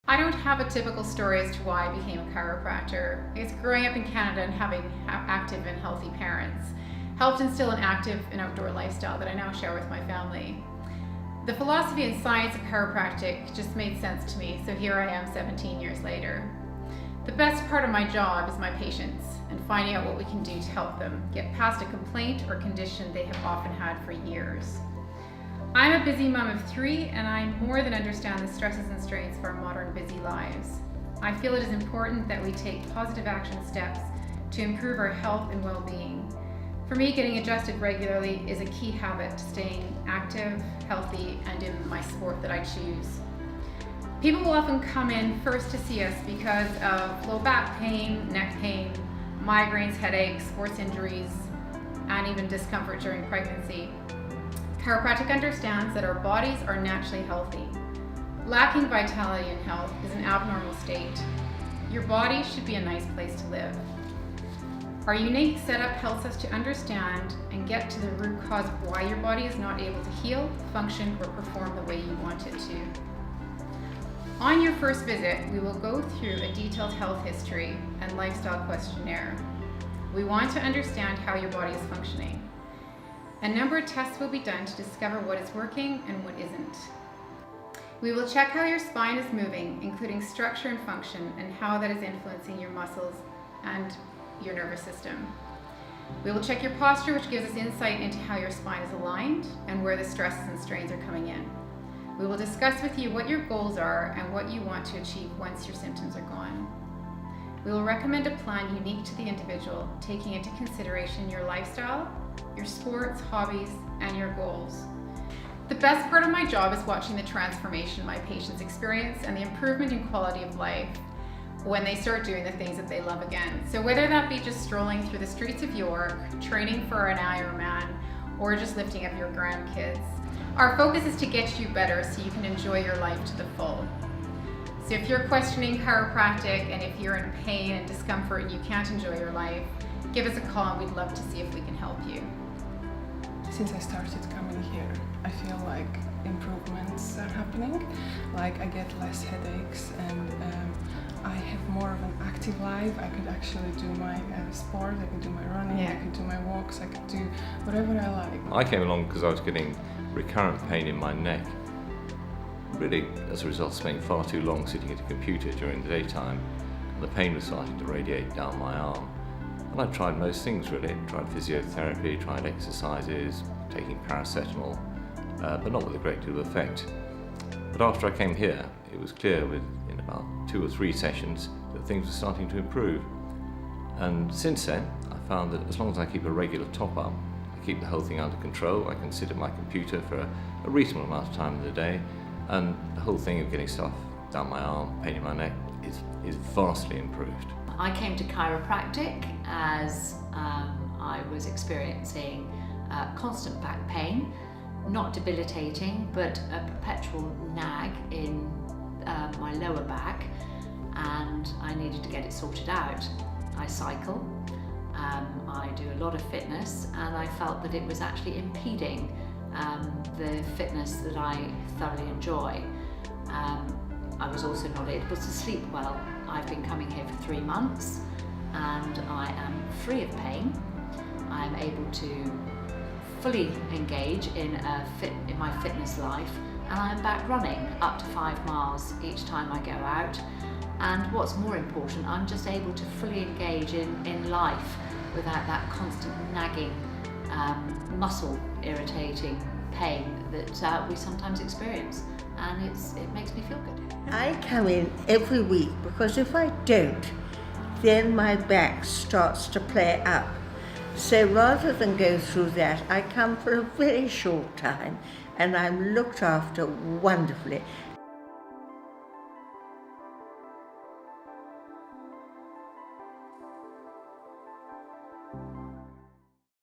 I don't have a typical story as to why I became a chiropractor. It's growing up in Canada and having active and healthy parents helped instill an active and outdoor lifestyle that I now share with my family. The philosophy and science of chiropractic just made sense to me, so here I am 17 years later. The best part of my job is my patients and finding out what we can do to help them get past a complaint or condition they have often had for years. I'm a busy mom of 3 and I more than understand the stresses and strains of our modern busy lives. I feel it is important that we take positive action steps to improve our health and well-being. For me, getting adjusted regularly is a key habit to staying active, healthy, and in my sport that I choose. People will often come in first to see us because of low back pain, neck pain, migraines, headaches, sports injuries, and even discomfort during pregnancy. Chiropractic understands that our bodies are naturally healthy. Lacking vitality and health is an abnormal state. Your body should be a nice place to live. Our unique setup helps us to understand and get to the root cause of why your body is not able to heal, function, or perform the way you want it to. On your first visit, we will go through a detailed health history and lifestyle questionnaire. We want to understand how your body is functioning. A number of tests will be done to discover what is working and what isn't. We will check how your spine is moving, including structure and function, and how that is influencing your muscles and your nervous system. We will check your posture, which gives us insight into how your spine is aligned and where the stresses and strains are coming in. We will discuss with you what your goals are and what you want to achieve once your symptoms are gone. We will recommend a plan unique to the individual, taking into consideration your lifestyle, your sports, hobbies, and your goals. The best part of my job is watching the transformation my patients experience and the improvement in quality of life when they start doing the things that they love again. So whether that be just strolling through the streets of York, training for an Ironman, or just lifting up your grandkids, our focus is to get you better so you can enjoy your life to the full. So if you're questioning chiropractic and if you're in pain and discomfort and you can't enjoy your life, give us a call and we'd love to see if we can help you. Since I started coming here, I feel like improvements are happening. Like I get less headaches and I have more of an active life. I could actually do my sport, I could do my running, I could do my walks, I could do whatever I like. I came along because I was getting recurrent pain in my neck. Really, as a result of spending far too long sitting at a computer during the daytime, and the pain was starting to radiate down my arm. And I tried most things really. Tried physiotherapy, tried exercises, taking paracetamol, but not with a great deal of effect. But after I came here, it was clear within about 2 or 3 sessions that things were starting to improve. And since then, I found that as long as I keep a regular top-up, I keep the whole thing under control, I can sit at my computer for a reasonable amount of time in the day, and the whole thing of getting stuff down my arm, pain in my neck, is vastly improved. I came to chiropractic as I was experiencing constant back pain, not debilitating, but a perpetual nag in my lower back, and I needed to get it sorted out. I cycle, I do a lot of fitness, and I felt that it was actually impeding the fitness that I thoroughly enjoy. I was also not able to sleep well. I've been coming here for 3 months and I am free of pain. I'm able to fully engage in my fitness life, and I'm back running up to 5 miles each time I go out. And what's more important, I'm just able to fully engage in life without that constant nagging, muscle irritating pain that we sometimes experience, and it makes me feel good. I come in every week because if I don't, then my back starts to play up. So rather than go through that, I come for a very short time and I'm looked after wonderfully.